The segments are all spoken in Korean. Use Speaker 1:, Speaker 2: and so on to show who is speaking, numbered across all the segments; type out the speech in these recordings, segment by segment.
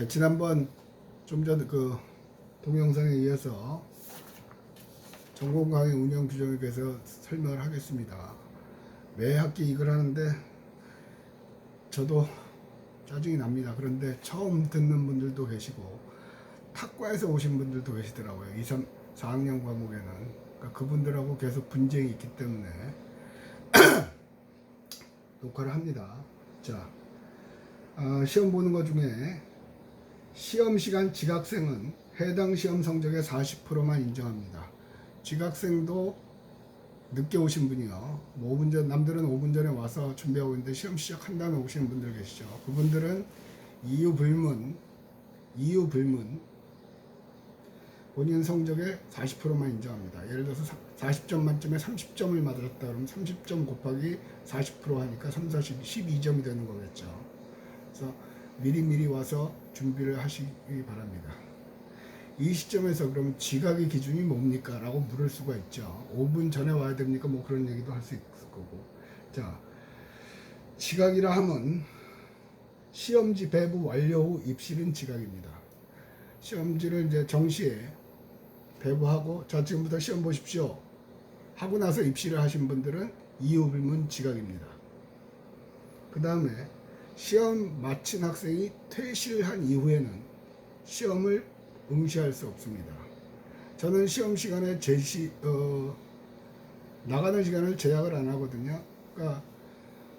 Speaker 1: 지난번 좀 전 그 동영상에 이어서 전공 강의 운영 규정에 대해서 설명을 하겠습니다. 매 학기 이걸 하는데 저도 짜증이 납니다. 그런데 처음 듣는 분들도 계시고 탁과에서 오신 분들도 계시더라고요. 2, 3, 4학년 과목에는. 그러니까 그분들하고 계속 분쟁이 있기 때문에 녹화를 합니다. 자, 시험 보는 것 중에 시험 시간 지각생은 해당 시험 성적의 40%만 인정합니다. 지각생도 늦게 오신 분이요. 뭐 5분 전, 남들은 5분 전에 와서 준비하고 있는데 시험 시작한 다음에 오시는 분들 계시죠. 그분들은 이유 불문, 본인 성적의 40%만 인정합니다. 예를 들어서 40점 만점에 30점을 맞았다 그러면 30점 곱하기 40% 하니까 3, 40, 12점이 되는 거겠죠. 그래서 미리 와서 준비를 하시기 바랍니다. 이 시점에서 그럼 지각의 기준이 뭡니까? 라고 물을 수가 있죠. 5분 전에 와야 됩니까? 뭐 그런 얘기도 할 수 있을 거고. 자, 지각이라 하면 시험지 배부 완료 후 입실은 지각입니다. 시험지를 이제 정시에 배부하고 자 지금부터 시험 보십시오 하고 나서 입시를 하신 분들은 이유 불문 지각입니다. 그 다음에 시험 마친 학생이 퇴실한 이후에는 시험을 응시할 수 없습니다. 저는 시험 시간에 나가는 시간을 제약을 안 하거든요. 그러니까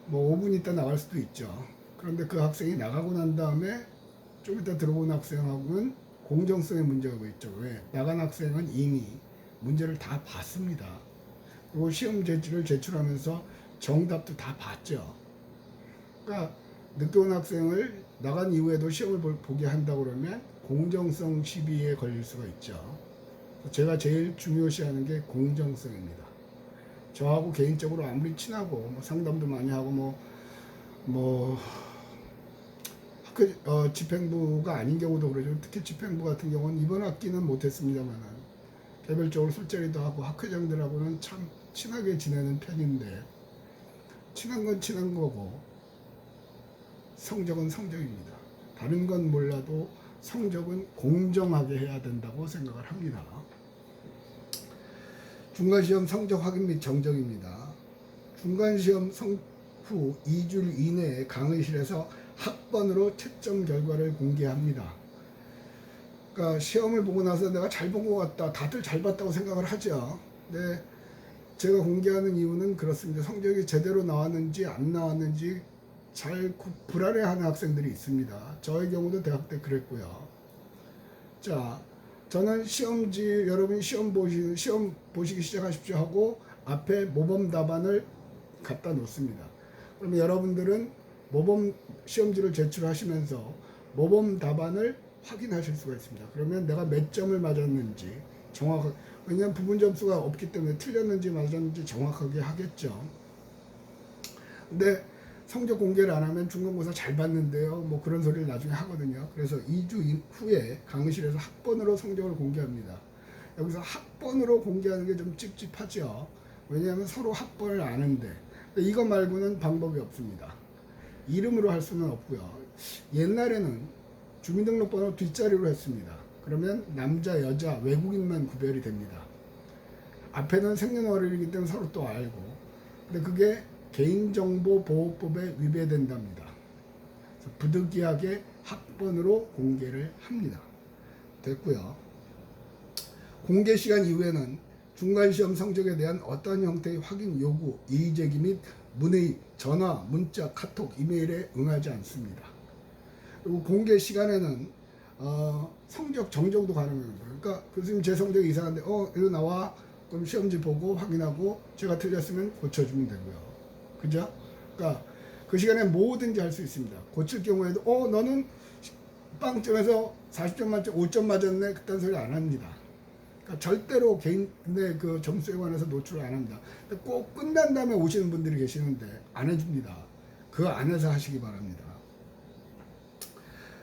Speaker 1: 뭐 5분 있다 나갈 수도 있죠. 그런데 그 학생이 나가고 난 다음에 좀 이따 들어온 학생하고는 공정성의 문제가 있죠. 왜? 나간 학생은 이미 문제를 다 봤습니다. 그리고 시험 제출을 제출하면서 정답도 다 봤죠. 그러니까 늦게 온 학생을 나간 이후에도 시험을 보게 한다고 그러면 공정성 시비에 걸릴 수가 있죠. 제가 제일 중요시하는 게 공정성입니다. 저하고 개인적으로 아무리 친하고 뭐 상담도 많이 하고 뭐 학교 집행부가 아닌 경우도 그러죠. 특히 집행부 같은 경우는 이번 학기는 못했습니다만은 개별적으로 술자리도 하고 학회장들하고는 참 친하게 지내는 편인데 친한 건 친한 거고 성적은 성적입니다. 다른 건 몰라도 성적은 공정하게 해야 된다고 생각을 합니다. 중간시험 성적 확인 및 정정입니다. 중간시험 후 2주일 이내에 강의실에서 학번으로 채점 결과를 공개합니다. 그러니까 시험을 보고 나서 내가 잘 본 것 같다, 다들 잘 봤다고 생각을 하죠. 근데 제가 공개하는 이유는 그렇습니다. 성적이 제대로 나왔는지 안 나왔는지 잘 불안해하는 학생들이 있습니다. 저의 경우도 대학 때 그랬고요. 자, 저는 시험지 여러분이 시험 보시기 시작하십시오 하고 앞에 모범 답안을 갖다 놓습니다. 그러면 여러분들은 모범 시험지를 제출하시면서 모범 답안을 확인하실 수가 있습니다. 그러면 내가 몇 점을 맞았는지 정확하게, 왜냐하면 부분 점수가 없기 때문에 틀렸는지 맞았는지 정확하게 하겠죠. 근데 성적 공개를 안 하면 중간고사 잘 봤는데요. 뭐 그런 소리를 나중에 하거든요. 그래서 2주 후에 강의실에서 학번으로 성적을 공개합니다. 여기서 학번으로 공개하는 게 좀 찝찝하죠. 왜냐하면 서로 학번을 아는데 이거 말고는 방법이 없습니다. 이름으로 할 수는 없고요. 옛날에는 주민등록번호 뒷자리로 했습니다. 그러면 남자, 여자, 외국인만 구별이 됩니다. 앞에는 생년월일이기 때문에 서로 또 알고. 근데 그게 개인정보보호법에 위배된답니다. 그래서 부득이하게 학번으로 공개를 합니다. 됐고요. 공개 시간 이후에는 중간시험 성적에 대한 어떤 형태의 확인 요구, 이의제기 및 문의, 전화, 문자, 카톡, 이메일에 응하지 않습니다. 그리고 공개 시간에는 성적 정정도 가능합니다. 그러니까 교수님 제 성적이 이상한데 이거 나와. 그럼 시험지 보고 확인하고 제가 틀렸으면 고쳐주면 되고요. 그죠? 그러니까 그 시간에 뭐든지 할 수 있습니다. 고칠 경우에도 너는 빵점에서 40점 만점 5점 맞았네 그딴 소리 안 합니다. 그러니까 절대로 개인의 그 점수에 관해서 노출을 안 합니다. 꼭 끝난 다음에 오시는 분들이 계시는데 안 해줍니다. 그 안에서 하시기 바랍니다.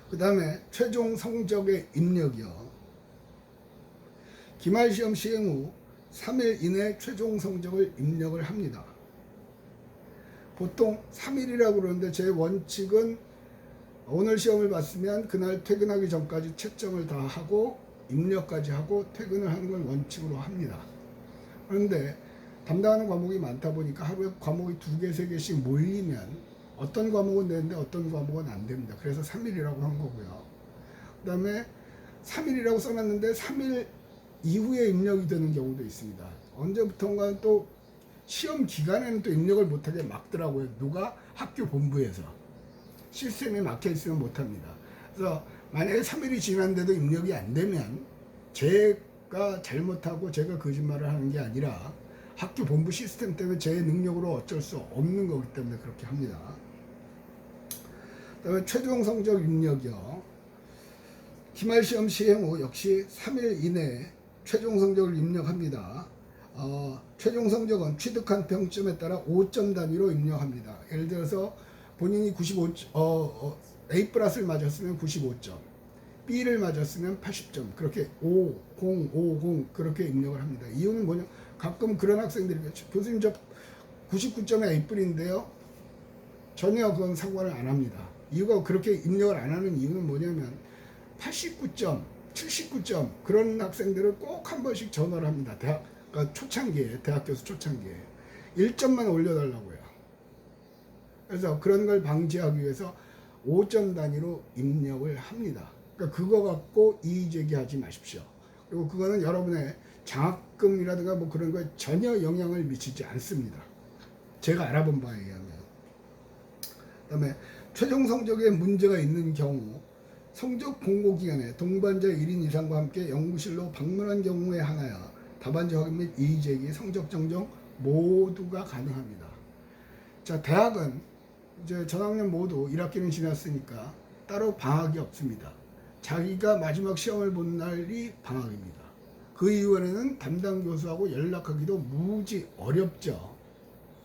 Speaker 1: 그 다음에 최종 성적의 입력이요. 기말시험 시행 후 3일 이내 최종 성적을 입력을 합니다. 보통 3일이라고 그러는데 제 원칙은 오늘 시험을 봤으면 그날 퇴근하기 전까지 채점을 다 하고 입력까지 하고 퇴근을 하는 걸 원칙으로 합니다. 그런데 담당하는 과목이 많다 보니까 하루에 과목이 2개, 3개씩 몰리면 어떤 과목은 되는데 어떤 과목은 안 됩니다. 그래서 3일이라고 한 거고요. 그 다음에 3일이라고 써놨는데 3일 이후에 입력이 되는 경우도 있습니다. 언제부턴가 또 시험 기간에는 또 입력을 못하게 막더라고요. 누가? 학교 본부에서. 시스템이 막혀 있으면 못합니다. 그래서 만약에 3일이 지났는데도 입력이 안 되면 제가 잘못하고 제가 거짓말을 하는 게 아니라 학교 본부 시스템 때문에 제 능력으로 어쩔 수 없는 거기 때문에 그렇게 합니다. 그다음에 최종 성적 입력이요. 기말시험 시행 후 역시 3일 이내에 최종 성적을 입력합니다. 최종 성적은 취득한 평점에 따라 5점 단위로 입력합니다. 예를 들어서 본인이 95, A 플러스를 맞았으면 95점, B를 맞았으면 80점, 그렇게 5, 0, 5, 0 그렇게 입력을 합니다. 이유는 뭐냐? 가끔 그런 학생들이 교수님 저 99점에 A뿔인데요. 전혀 그건 상관을 안 합니다. 이유가 그렇게 입력을 안 하는 이유는 뭐냐면 89점, 79점 그런 학생들을 꼭 한 번씩 전화를 합니다. 그러니까 초창기에, 대학 교수 초창기에 1점만 올려달라고요. 그래서 그런 걸 방지하기 위해서 5점 단위로 입력을 합니다. 그러니까 그거 갖고 이의제기하지 마십시오. 그리고 그거는 여러분의 장학금이라든가 뭐 그런 거에 전혀 영향을 미치지 않습니다. 제가 알아본 바에 의하면. 그 다음에 최종 성적에 문제가 있는 경우 성적 공고 기간에 동반자 1인 이상과 함께 연구실로 방문한 경우에 하나야 답안지 확인 및 이의제기, 성적 정정 모두가 가능합니다. 자, 대학은 이제 전학년 모두 1학기는 지났으니까 따로 방학이 없습니다. 자기가 마지막 시험을 본 날이 방학입니다. 그 이후에는 담당 교수하고 연락하기도 무지 어렵죠.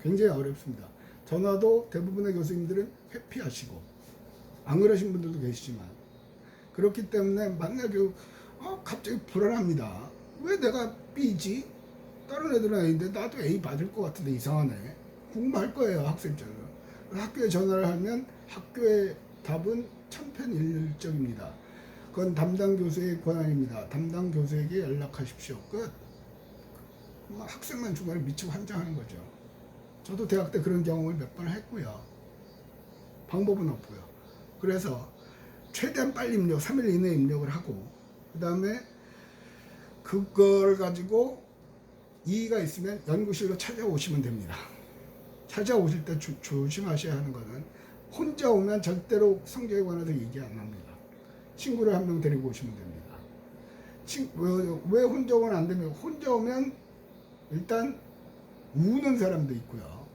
Speaker 1: 굉장히 어렵습니다. 전화도 대부분의 교수님들은 회피하시고 안 그러신 분들도 계시지만 그렇기 때문에 만날 경우 갑자기 불안합니다. 왜 내가 B지? 다른 애들은 A인데 나도 A 받을 것 같은데 이상하네. 궁금할 거예요, 학생들은. 학교에 전화를 하면 학교의 답은 천편일률적입니다. 그건 담당 교수의 권한입니다. 담당 교수에게 연락하십시오. 끝. 학생만 중간에 미치고 환장하는 거죠. 저도 대학 때 그런 경험을 몇 번 했고요. 방법은 없고요. 그래서 최대한 빨리 입력, 3일 이내에 입력을 하고 그 다음에 그걸 가지고 이의가 있으면 연구실로 찾아오시면 됩니다. 찾아오실 때 조심하셔야 하는 거는 혼자 오면 절대로 성적에 관해서 얘기 안 합니다. 친구를 한 명 데리고 오시면 됩니다. 왜 혼자 오면 안 되면 혼자 오면 일단 우는 사람도 있고요.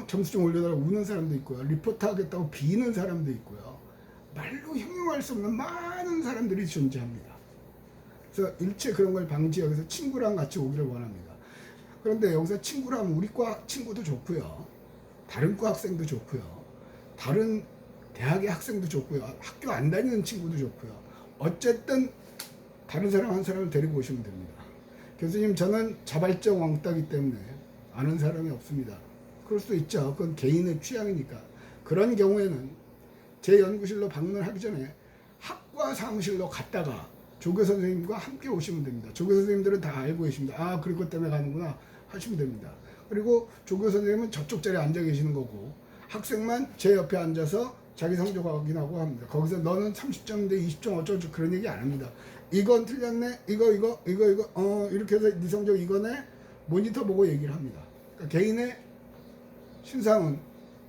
Speaker 1: 점수 좀 올려달라고 우는 사람도 있고요. 리포트 하겠다고 비는 사람도 있고요. 말로 형용할 수 없는 많은 사람들이 존재합니다. 그래서 일체 그런 걸 방지하기 위해서 친구랑 같이 오기를 원합니다. 그런데 여기서 친구라면 우리 과 친구도 좋고요. 다른 과 학생도 좋고요. 다른 대학의 학생도 좋고요. 학교 안 다니는 친구도 좋고요. 어쨌든 다른 사람 한 사람을 데리고 오시면 됩니다. 교수님 저는 자발적 왕따기 때문에 아는 사람이 없습니다. 그럴 수도 있죠. 그건 개인의 취향이니까. 그런 경우에는 제 연구실로 방문하기 전에 학과 사무실로 갔다가 조교 선생님과 함께 오시면 됩니다. 조교 선생님들은 다 알고 계십니다. 아, 그럴 것 때문에 가는구나 하시면 됩니다. 그리고 조교 선생님은 저쪽 자리에 앉아 계시는 거고 학생만 제 옆에 앉아서 자기 성적 확인하고 합니다. 거기서 너는 30점인데 20점 어쩌고 그런 얘기 안 합니다. 이건 틀렸네. 이거 이렇게 해서 네 성적 이거네. 모니터 보고 얘기를 합니다. 그러니까 개인의 신상은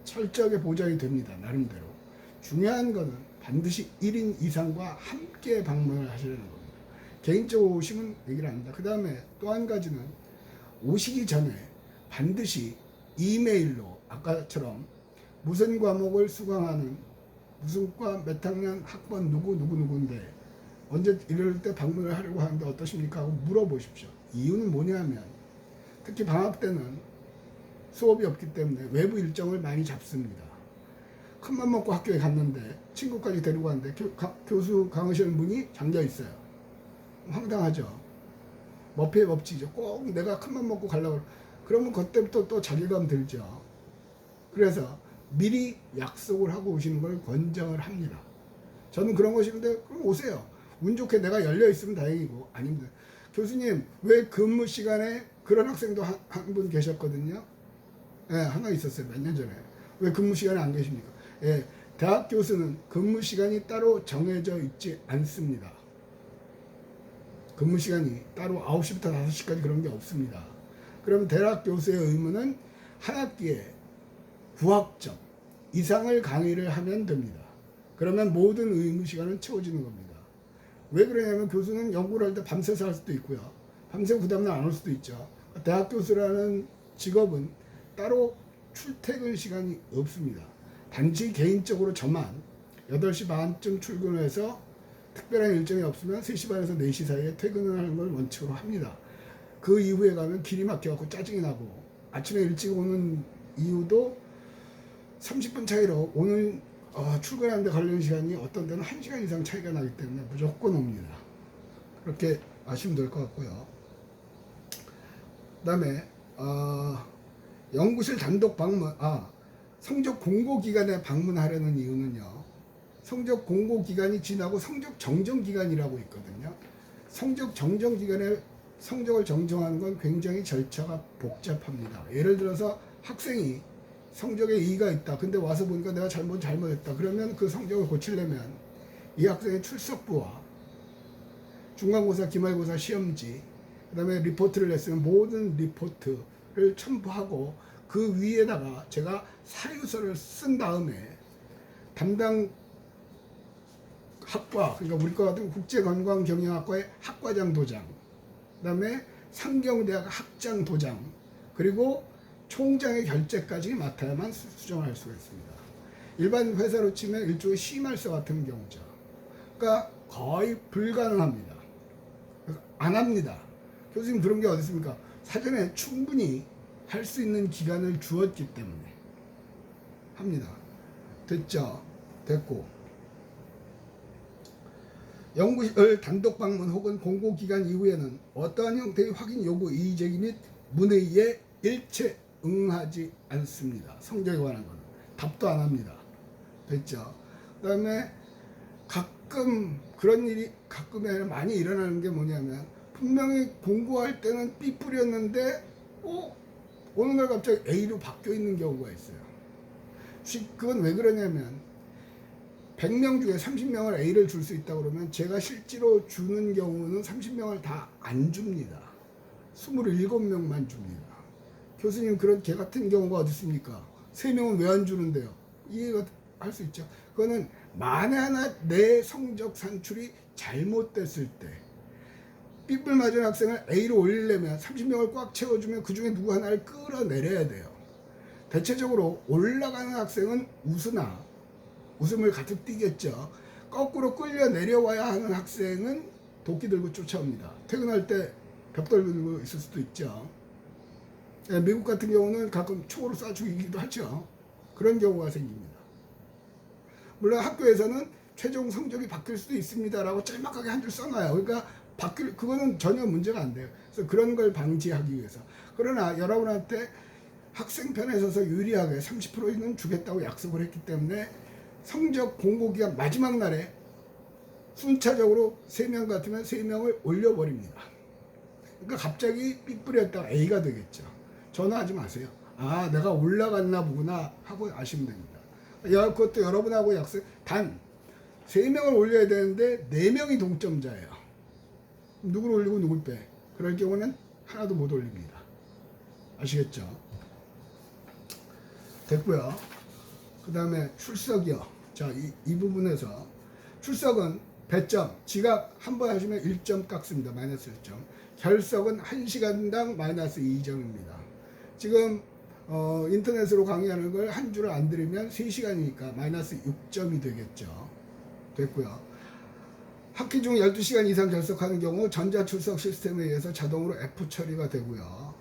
Speaker 1: 철저하게 보장이 됩니다. 나름대로. 중요한 거는 반드시 1인 이상과 함께 방문을 하시려는 겁니다. 개인적으로 오시면 얘기를 안 합니다. 그 다음에 또 한 가지는 오시기 전에 반드시 이메일로 아까처럼 무슨 과목을 수강하는 무슨 과 몇 학년 학번 누구인데 언제 이럴 때 방문을 하려고 하는데 어떠십니까? 하고 물어보십시오. 이유는 뭐냐면 특히 방학 때는 수업이 없기 때문에 외부 일정을 많이 잡습니다. 큰맘 먹고 학교에 갔는데 친구까지 데리고 갔는데 교수 강의하시는 분이 잠겨 있어요. 황당하죠. 머피의 법칙이죠. 꼭 내가 큰맘 먹고 가려고 그러면 그때부터 또 자괴감 들죠. 그래서 미리 약속을 하고 오시는 걸 권장을 합니다. 저는 그런 것인데 그럼 오세요. 운 좋게 내가 열려 있으면 다행이고 아닙니다. 교수님 왜 근무 시간에 그런 학생도 한 분 계셨거든요. 예, 하나 있었어요. 몇 년 전에. 왜 근무 시간에 안 계십니까? 예, 대학 교수는 근무 시간이 따로 정해져 있지 않습니다. 근무 시간이 따로 9시부터 5시까지 그런 게 없습니다. 그럼 대학 교수의 의무는 한 학기에 9학점 이상을 강의를 하면 됩니다. 그러면 모든 의무 시간은 채워지는 겁니다. 왜 그러냐면 교수는 연구를 할 때 밤새서 할 수도 있고요. 밤새 그 다음날 안 올 수도 있죠. 대학 교수라는 직업은 따로 출퇴근 시간이 없습니다. 단지 개인적으로 저만 8시 반쯤 출근해서 특별한 일정이 없으면 3시 반에서 4시 사이에 퇴근을 하는 걸 원칙으로 합니다. 그 이후에 가면 길이 막혀갖고 짜증이 나고 아침에 일찍 오는 이유도 30분 차이로 오늘 출근하는데 걸리는 시간이 어떤 데는 1시간 이상 차이가 나기 때문에 무조건 옵니다. 그렇게 아시면 될 것 같고요. 그 다음에 연구실 단독 방문, 성적 공고 기간에 방문하려는 이유는요. 성적 공고 기간이 지나고 성적 정정 기간이라고 있거든요. 성적 정정 기간에 성적을 정정하는 건 굉장히 절차가 복잡합니다. 예를 들어서 학생이 성적에 이의가 있다. 근데 와서 보니까 내가 잘못했다. 그러면 그 성적을 고치려면 이 학생의 출석부와 중간고사, 기말고사 시험지, 그 다음에 리포트를 냈으면 모든 리포트를 첨부하고 그 위에다가 제가 사유서를 쓴 다음에 담당 학과, 그러니까 우리 과 같은 국제관광경영학과의 학과장 도장, 그 다음에 상경대학 학장 도장, 그리고 총장의 결재까지 맡아야만 수정을 할 수가 있습니다. 일반 회사로 치면 일종의 심할서 같은 경우죠. 그러니까 거의 불가능합니다. 안 합니다. 교수님 그런 게 어디 있습니까? 사전에 충분히 할 수 있는 기간을 주었기 때문에 합니다. 됐죠? 됐고 연구실 단독 방문 혹은 공고 기간 이후에는 어떠한 형태의 확인 요구 이의제기 및 문의에 일체 응하지 않습니다. 성적에 관한 거는 답도 안 합니다. 됐죠? 그 다음에 가끔 그런 일이 가끔이 아니라 많이 일어나는 게 뭐냐면 분명히 공부할 때는 B 뿌렸는데 어느 날 갑자기 A로 바뀌어 있는 경우가 있어요. 그건 왜 그러냐면 100명 중에 30명을 A를 줄 수 있다 그러면 제가 실제로 주는 경우는 30명을 다 안 줍니다. 27명만 줍니다. 교수님 그런 개 같은 경우가 어디 있습니까? 3명은 왜 안 주는데요? 이해가 할 수 있죠. 그거는 만에 하나 내 성적 산출이 잘못됐을 때 B뿔 맞은 학생을 A로 올리려면 30명을 꽉 채워주면 그 중에 누구 하나를 끌어내려야 돼요. 대체적으로 올라가는 학생은 웃음을 가득 띠겠죠. 거꾸로 끌려 내려와야 하는 학생은 도끼 들고 쫓아옵니다. 퇴근할 때 벽돌 들고 있을 수도 있죠. 미국 같은 경우는 가끔 총으로 쏴 죽이기도 하죠. 그런 경우가 생깁니다. 물론 학교에서는 최종 성적이 바뀔 수도 있습니다라고 짤막하게 한 줄 써놔요. 그러니까 그거는 전혀 문제가 안 돼요. 그래서 그런 걸 방지하기 위해서. 그러나 여러분한테 학생 편에 서서 유리하게 30%는 주겠다고 약속을 했기 때문에 성적 공고기간 마지막 날에 순차적으로 3명 같으면 3명을 올려버립니다. 그러니까 갑자기 삐뿌렸다가 A가 되겠죠. 전화하지 마세요. 내가 올라갔나 보구나 하고 아시면 됩니다. 그것도 여러분하고 약속, 단 3명을 올려야 되는데 4명이 동점자예요. 누구를 올리고 누굴 빼. 그럴 경우는 하나도 못 올립니다. 아시겠죠? 됐고요. 그 다음에 출석이요. 자, 이 부분에서 출석은 배점, 지각 한 번 하시면 1점 깎습니다. 마이너스 1점. 결석은 1시간당 마이너스 2점입니다. 지금 인터넷으로 강의하는 걸 한 줄을 안 들으면 3시간이니까 마이너스 6점이 되겠죠. 됐고요. 학기 중 12시간 이상 결석하는 경우 전자출석 시스템에 의해서 자동으로 F 처리가 되고요.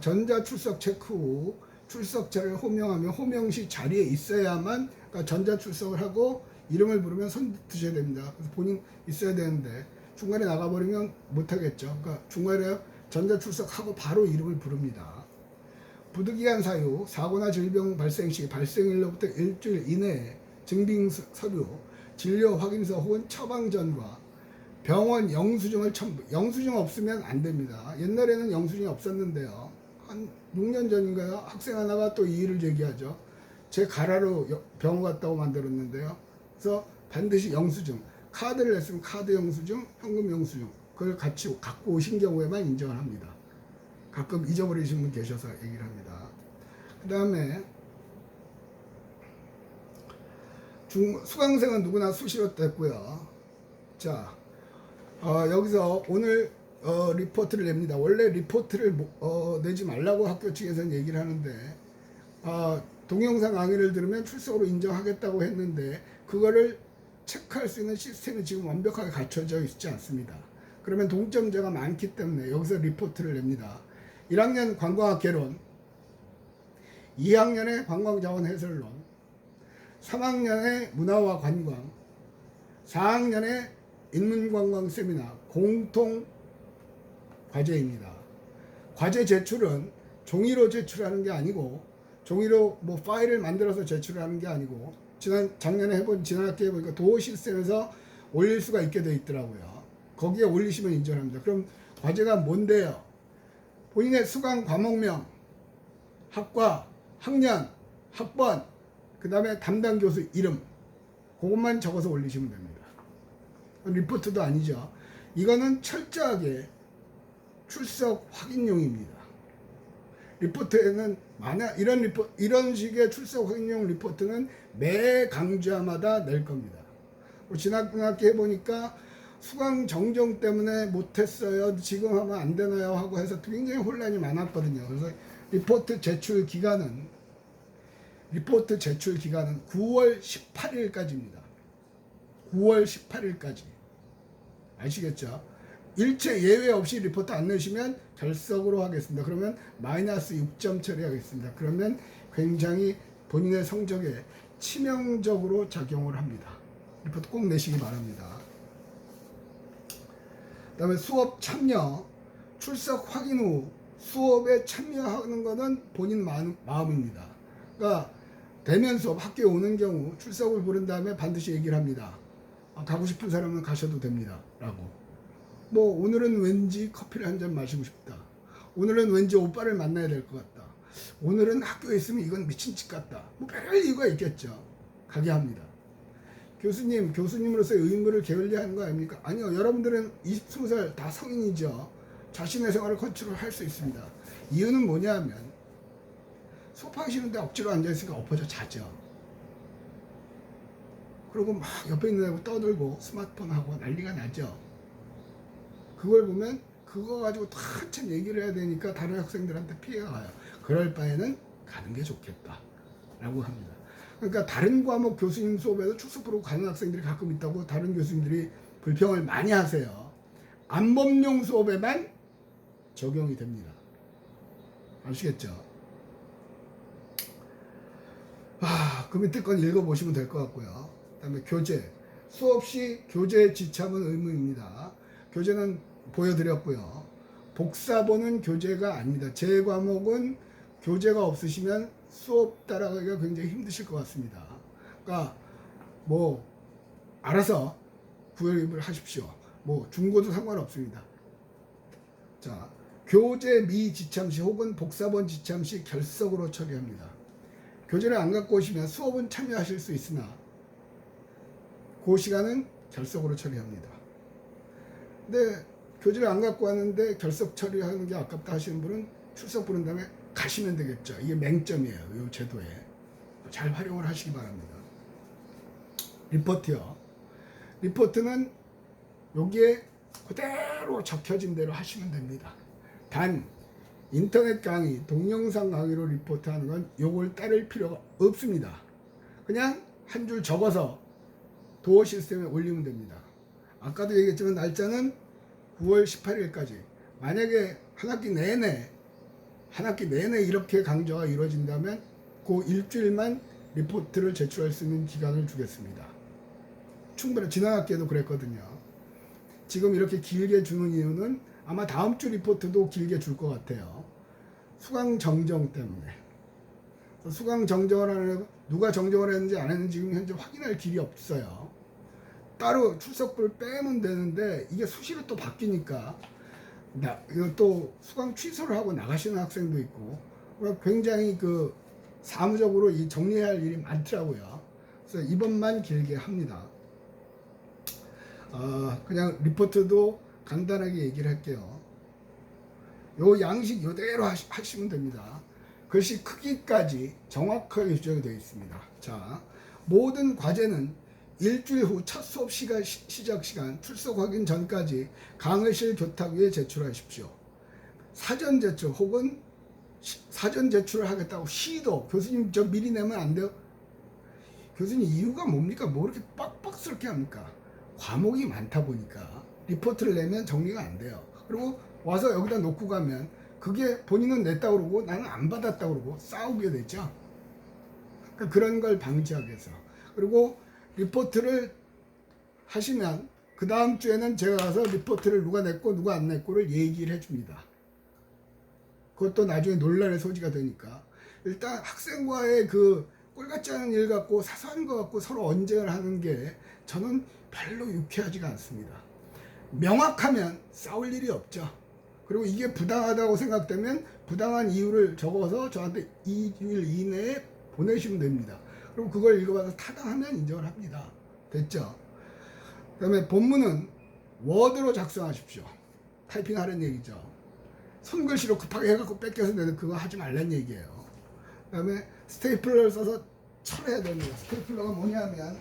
Speaker 1: 전자출석 체크 후 출석자를 호명하면 호명 시 자리에 있어야만, 그러니까 전자출석을 하고 이름을 부르면 손 드셔야 됩니다. 그래서 본인 있어야 되는데 중간에 나가버리면 못하겠죠. 그러니까 중간에 전자출석하고 바로 이름을 부릅니다. 부득이한 사유, 사고나 질병 발생 시 발생일로부터 일주일 이내에 증빙 서류, 진료 확인서 혹은 처방 전과 병원 영수증을 첨부. 영수증 없으면 안 됩니다. 옛날에는 영수증이 없었는데요. 한 6년 전인가요? 학생 하나가 또 이의를 제기하죠. 제 가라로 병원 갔다고 만들었는데요. 그래서 반드시 영수증, 카드를 냈으면 카드 영수증, 현금 영수증 그걸 같이 갖고 오신 경우에만 인정을 합니다. 가끔 잊어버리신 분 계셔서 얘기를 합니다. 그 다음에 수강생은 누구나 수시로 됐고요. 자, 여기서 오늘 리포트를 냅니다. 원래 리포트를 내지 말라고 학교 측에서는 얘기를 하는데 동영상 강의를 들으면 출석으로 인정하겠다고 했는데 그거를 체크할 수 있는 시스템이 지금 완벽하게 갖춰져 있지 않습니다. 그러면 동점자가 많기 때문에 여기서 리포트를 냅니다. 1학년 관광학 개론, 2학년의 관광자원 해설론, 3학년의 문화와 관광, 4학년의 인문관광 세미나 공통 과제입니다. 과제 제출은 종이로 제출하는 게 아니고 종이로 뭐 파일을 만들어서 제출하는 게 아니고 작년에 해본 지난학기에 보니까 도어 시스템에서 올릴 수가 있게 되어 있더라고요. 거기에 올리시면 인정합니다. 그럼 과제가 뭔데요? 본인의 수강 과목명, 학과, 학년, 학번, 그 다음에 담당 교수 이름 그것만 적어서 올리시면 됩니다. 리포트도 아니죠. 이거는 철저하게 출석 확인용입니다. 리포트에는 만약 이런 식의 출석 확인용 리포트는 매 강좌마다 낼 겁니다. 지난 학기 해보니까 수강 정정 때문에 못했어요. 지금 하면 안 되나요? 하고 해서 굉장히 혼란이 많았거든요. 그래서 리포트 제출 기간은 9월 18일까지입니다. 9월 18일까지. 아시겠죠? 일체 예외 없이 리포트 안 내시면 결석으로 하겠습니다. 그러면 마이너스 6점 처리하겠습니다. 그러면 굉장히 본인의 성적에 치명적으로 작용을 합니다. 리포트 꼭 내시기 바랍니다. 그 다음에 수업 참여, 출석 확인 후 수업에 참여하는 것은 본인 마음입니다. 그러니까 대면 수업 학교에 오는 경우 출석을 부른 다음에 반드시 얘기를 합니다. 가고 싶은 사람은 가셔도 됩니다. 라고. 뭐 오늘은 왠지 커피를 한 잔 마시고 싶다. 오늘은 왠지 오빠를 만나야 될 것 같다. 오늘은 학교에 있으면 이건 미친 짓 같다. 뭐 별 이유가 있겠죠. 가게 합니다. 교수님으로서의 의무를 게을리하는 거 아닙니까? 아니요. 여러분들은 20살 다 성인이죠. 자신의 생활을 컨트롤할 수 있습니다. 이유는 뭐냐 하면 수업하기 싫은데 억지로 앉아있으니까 엎어져 자죠. 그리고 막 옆에 있는 애하고 떠들고 스마트폰 하고 난리가 나죠. 그걸 보면 그거 가지고 다 한참 얘기를 해야 되니까 다른 학생들한테 피해가 가요. 그럴 바에는 가는 게 좋겠다 라고 합니다. 그러니까 다른 과목 교수님 수업에도 출석 부르고 가는 학생들이 가끔 있다고 다른 교수님들이 불평을 많이 하세요. 안법용 수업에만 적용이 됩니다. 아시겠죠? 그 밑에 건 읽어보시면 될 것 같고요. 그 다음에 교재. 수업 시 교재 지참은 의무입니다. 교재는 보여드렸고요. 복사본은 교재가 아닙니다. 제 과목은 교재가 없으시면 수업 따라가기가 굉장히 힘드실 것 같습니다. 그러니까 뭐 알아서 구입을 하십시오. 뭐 중고도 상관없습니다. 자, 교재 미지참 시 혹은 복사본 지참 시 결석으로 처리합니다. 교재를 안 갖고 오시면 수업은 참여하실 수 있으나 그 시간은 결석으로 처리합니다. 근데 교재를 안 갖고 왔는데 결석 처리하는 게 아깝다 하시는 분은 출석 부른 다음에 가시면 되겠죠. 이게 맹점이에요. 이 제도에. 잘 활용을 하시기 바랍니다. 리포트요. 리포트는 여기에 그대로 적혀진 대로 하시면 됩니다. 단 인터넷 강의, 동영상 강의로 리포트하는 건 요걸 따를 필요가 없습니다. 그냥 한 줄 적어서 도어 시스템에 올리면 됩니다. 아까도 얘기했지만 날짜는 9월 18일까지. 만약에 한 학기 내내 이렇게 강좌가 이루어진다면 그 일주일만 리포트를 제출할 수 있는 기간을 주겠습니다. 충분히 지난 학기에도 그랬거든요. 지금 이렇게 길게 주는 이유는 아마 다음 주 리포트도 길게 줄 것 같아요. 수강 정정 때문에. 수강 정정을 하는, 누가 정정을 했는지 안 했는지 지금 현재 확인할 길이 없어요. 따로 출석부를 빼면 되는데 이게 수시로 또 바뀌니까 이거 또 수강 취소를 하고 나가시는 학생도 있고 굉장히 그 사무적으로 이 정리해야 할 일이 많더라고요. 그래서 이번만 길게 합니다. 그냥 리포트도 간단하게 얘기를 할게요. 요 양식 요대로 하시면 됩니다. 글씨 크기까지 정확하게 규정이 되어 있습니다. 자, 모든 과제는 일주일 후 첫 수업 시작 시간 출석 확인 전까지 강의실 교탁위에 제출하십시오. 사전 제출 혹은 사전 제출을 하겠다고 시도 교수님 저 미리 내면 안 돼요? 교수님 이유가 뭡니까? 뭐 이렇게 빡빡스럽게 합니까? 과목이 많다 보니까 리포트를 내면 정리가 안 돼요. 그리고 와서 여기다 놓고 가면 그게 본인은 냈다고 그러고 나는 안 받았다고 그러고 싸우게 되죠. 그러니까 그런 걸 방지하기 위해서. 그리고 리포트를 하시면 그 다음 주에는 제가 가서 리포트를 누가 냈고 누가 안 냈고를 얘기를 해줍니다. 그것도 나중에 논란의 소지가 되니까 일단 학생과의 그 꼴같지 않은 일 갖고 사소한 거 갖고 서로 언쟁을 하는 게 저는 별로 유쾌하지가 않습니다. 명확하면 싸울 일이 없죠. 그리고 이게 부당하다고 생각되면 부당한 이유를 적어서 저한테 2일 이내에 보내시면 됩니다. 그리고 그걸 읽어봐서 타당하면 인정을 합니다. 됐죠? 그 다음에 본문은 워드로 작성하십시오. 타이핑하라는 얘기죠. 손글씨로 급하게 해갖고 뺏겨서 내는 그거 하지 말라는 얘기예요. 그 다음에 스테이플러를 써서 철해야 됩니다. 스테이플러가 뭐냐면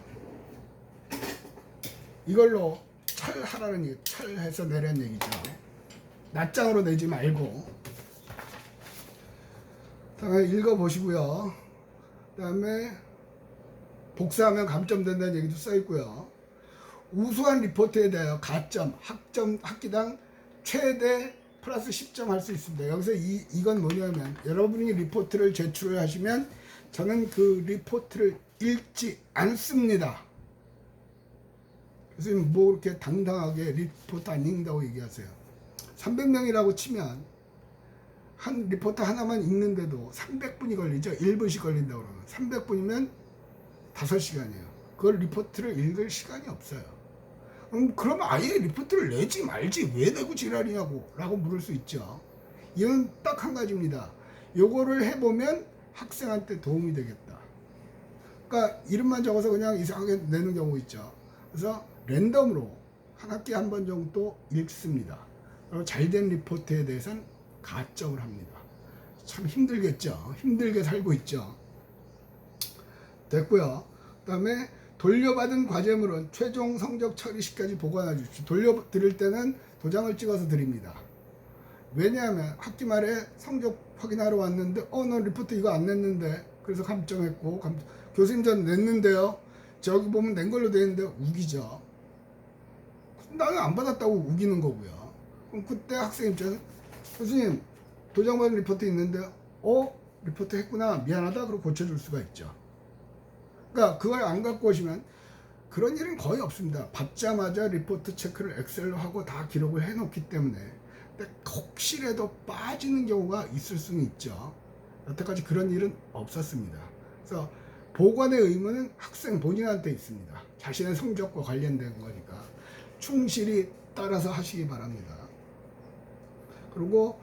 Speaker 1: 이걸로 철하라는 얘기, 철해서 내라는 얘기죠. 낱장으로 내지 말고. 다음에 읽어보시고요. 그 다음에 복사하면 감점된다는 얘기도 써있고요. 우수한 리포트에 대하여 가점, 학기당 최대 플러스 10점 할 수 있습니다. 여기서 이건 뭐냐면 여러분이 리포트를 제출을 하시면 저는 그 리포트를 읽지 않습니다. 교수님 뭐 이렇게 당당하게 리포트 안 읽는다고 얘기하세요. 300명이라고 치면 한 리포트 하나만 읽는데도 300분이 걸리죠. 1분씩 걸린다고 그러면 300분이면 5시간이에요. 그걸 리포트를 읽을 시간이 없어요. 그럼 아예 리포트를 내지 말지 왜 내고 지랄이냐고 라고 물을 수 있죠. 이건 딱 한 가지입니다. 요거를 해보면 학생한테 도움이 되겠다. 그러니까 이름만 적어서 그냥 이상하게 내는 경우 있죠. 그래서 랜덤으로 한 학기에 한 번 정도 읽습니다. 그리고 잘된 리포트에 대해서는 가점을 합니다. 참 힘들겠죠. 힘들게 살고 있죠. 됐고요. 그 다음에 돌려받은 과제물은 최종 성적 처리 시까지 보관해 주십시오. 돌려드릴 때는 도장을 찍어서 드립니다. 왜냐하면 학기 말에 성적 확인하러 왔는데 너 리포트 이거 안 냈는데 그래서 감점했고 교수님 전 냈는데요. 저기 보면 낸 걸로 되어 있는데 우기죠. 나는 안 받았다고 우기는 거고요. 그럼 그때 학생 입장에서 교수님 도장 받은 리포트 있는데 리포트 했구나 미안하다 그러고 고쳐줄 수가 있죠. 그러니까 그걸 안 갖고 오시면 그런 일은 거의 없습니다. 받자마자 리포트 체크를 엑셀로 하고 다 기록을 해놓기 때문에. 근데 혹시라도 빠지는 경우가 있을 수는 있죠. 여태까지 그런 일은 없었습니다. 그래서 보관의 의무는 학생 본인한테 있습니다. 자신의 성적과 관련된 거니까 충실히 따라서 하시기 바랍니다. 그리고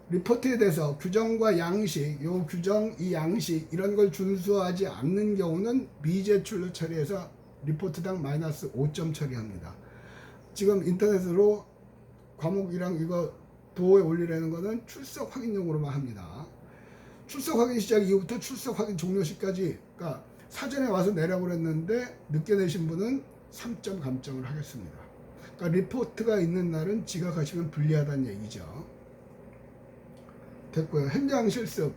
Speaker 1: 리포트에 대해서 규정과 양식, 요 규정, 이 양식 이런 걸 준수하지 않는 경우는 미제출로 처리해서 리포트당 마이너스 5점 처리합니다. 지금 인터넷으로 과목이랑 이거 도어에 올리라는 거는 출석 확인용으로만 합니다. 출석 확인 시작 이후부터 출석 확인 종료 시까지, 그러니까 사전에 와서 내라고 그랬는데 늦게 내신 분은 3점 감점을 하겠습니다. 그러니까 리포트가 있는 날은 지각하시면 불리하다는 얘기죠. 됐고요. 현장 실습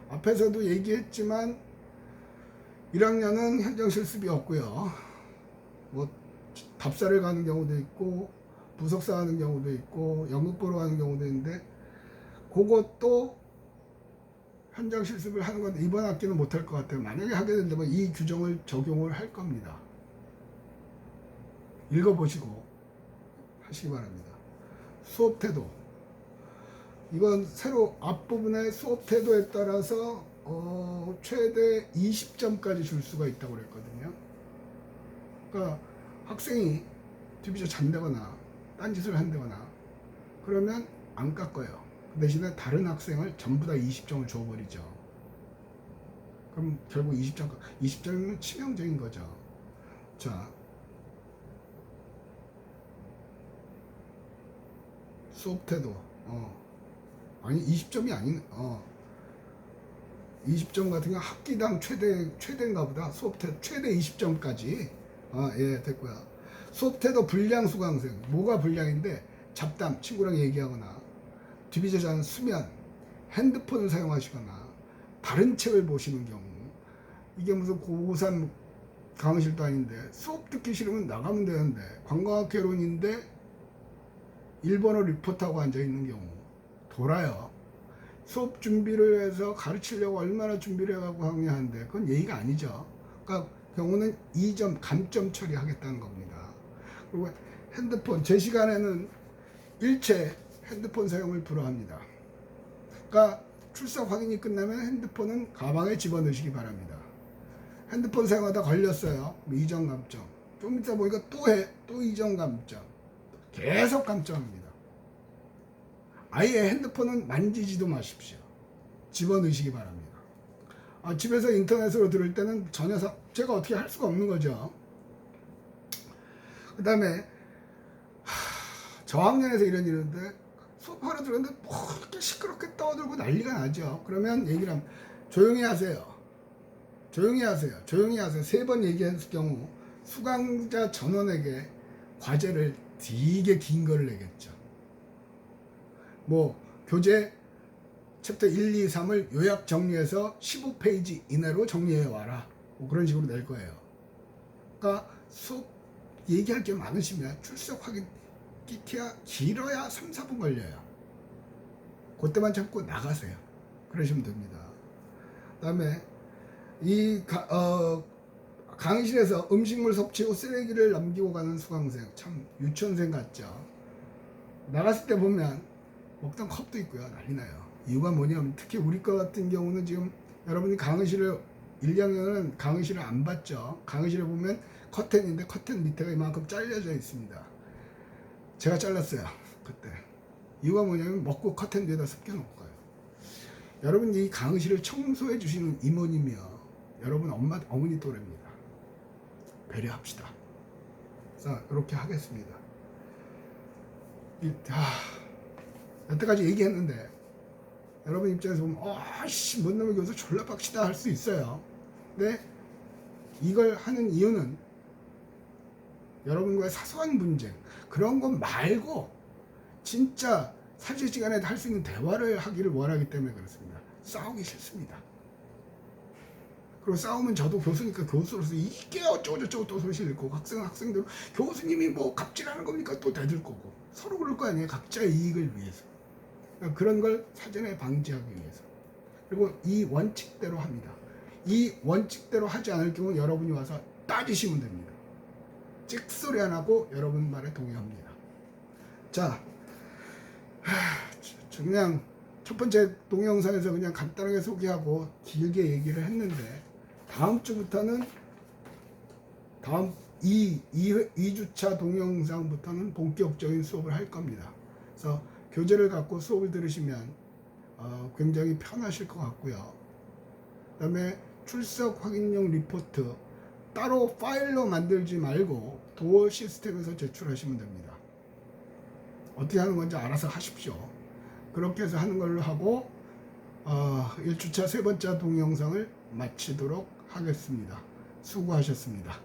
Speaker 1: 앞에서도 얘기했지만 1학년은 현장 실습이 없고요. 뭐 답사를 가는 경우도 있고 부석사 하는 경우도 있고 연극 보러 가는 경우도 있는데 그것도 현장 실습을 하는 건데 이번 학기는 못할 것 같아요. 만약에 하게 된다면 이 규정을 적용을 할 겁니다. 읽어보시고 하시기 바랍니다. 수업 태도 이건 새로 앞부분의 수업 태도에 따라서 최대 20점까지 줄 수가 있다고 그랬거든요. 그러니까 학생이 디비저 잔다거나 딴짓을 한다거나 그러면 안 깎아요. 그 대신에 다른 학생을 전부 다 20점을 줘버리죠. 그럼 결국 20점이면 치명적인 거죠. 자, 수업 태도. 아니 20점이 아닌 20점 같은 경 학기당 최대인가 보다. 수업 태도 최대 20점까지. 예, 됐고요. 수업 태도 불량 수강생. 뭐가 불량인데 잡담, 친구랑 얘기하거나 디비저 잔 수면, 핸드폰을 사용하시거나 다른 책을 보시는 경우. 이게 무슨 고3 강의실도 아닌데 수업 듣기 싫으면 나가면 되는데 관광학 개론인데 일본어 리포트하고 앉아있는 경우 돌아요. 수업 준비를 해서 가르치려고 얼마나 준비를 해가고 강의하는데 그건 예의가 아니죠. 그러니까 경우는 2점 감점 처리하겠다는 겁니다. 그리고 핸드폰, 제 시간에는 일체 핸드폰 사용을 불허합니다. 그러니까 출석 확인이 끝나면 핸드폰은 가방에 집어넣으시기 바랍니다. 핸드폰 사용하다 걸렸어요. 2점 감점. 좀 이따 보니까 또 해. 또 2점 감점. 계속 감점합니다. 아예 핸드폰은 만지지도 마십시오. 집어넣으시기 바랍니다. 집에서 인터넷으로 들을 때는 전혀 제가 어떻게 할 수가 없는 거죠. 그 다음에 저학년에서 이런 일인데 수업하러 들었는데 뭐 이렇게 시끄럽게 떠들고 난리가 나죠. 그러면 얘기를 하면 조용히 하세요. 조용히 하세요. 조용히 하세요. 3번 얘기했을 경우 수강자 전원에게 과제를 되게 긴 거를 내겠죠. 뭐 교재 챕터 1, 2, 3을 요약 정리해서 15페이지 이내로 정리해 와라. 뭐 그런 식으로 낼 거예요. 그러니까 수업 얘기할 게 많으시면 출석 확인 길어야 3, 4분 걸려요. 그때만 참고 나가세요. 그러시면 됩니다. 그 다음에 강의실에서 음식물 섭취 후 쓰레기를 남기고 가는 수강생, 참 유치원생 같죠. 나갔을 때 보면 먹던 컵도 있고요. 난리 나요. 이유가 뭐냐면 특히 우리 거 같은 경우는 지금 여러분이 강의실을 1, 2학년은 강의실을 안 봤죠. 강의실에 보면 커튼인데 커튼 밑에가 이만큼 잘려져 있습니다. 제가 잘랐어요. 그때. 이유가 뭐냐면 먹고 커튼 뒤에다 습겨놓고 가요. 여러분 이 강의실을 청소해 주시는 이모님이요. 여러분 어머니 또래입니다. 배려합시다. 자, 이렇게 하겠습니다. 여태까지 얘기했는데 여러분 입장에서 보면 뭔 놈의 교수 졸라 빡치다 할 수 있어요. 근데 이걸 하는 이유는 여러분과의 사소한 분쟁 그런 것 말고 진짜 사실 시간에 할 수 있는 대화를 하기를 원하기 때문에 그렇습니다. 싸우기 싫습니다. 그리고 싸우면 저도 교수니까 교수로서 이게 어쩌고저쩌고 또 소실 읽고 학생들 교수님이 뭐 갑질하는 겁니까 또 대들 거고 서로 그럴 거 아니에요. 각자의 이익을 위해서. 그러니까 그런 걸 사전에 방지하기 위해서. 그리고 이 원칙대로 합니다. 이 원칙대로 하지 않을 경우 여러분이 와서 따지시면 됩니다. 찍소리 안 하고 여러분 말에 동의합니다. 자, 그냥 첫 번째 동영상에서 그냥 간단하게 소개하고 길게 얘기를 했는데 다음 주부터는 다음 2주차 동영상부터는 본격적인 수업을 할 겁니다. 그래서 교재를 갖고 수업을 들으시면 굉장히 편하실 것 같고요. 그 다음에 출석 확인용 리포트 따로 파일로 만들지 말고 도어 시스템에서 제출하시면 됩니다. 어떻게 하는 건지 알아서 하십시오. 그렇게 해서 하는 걸로 하고 1주차 3번째 동영상을 마치도록 하겠습니다. 수고하셨습니다.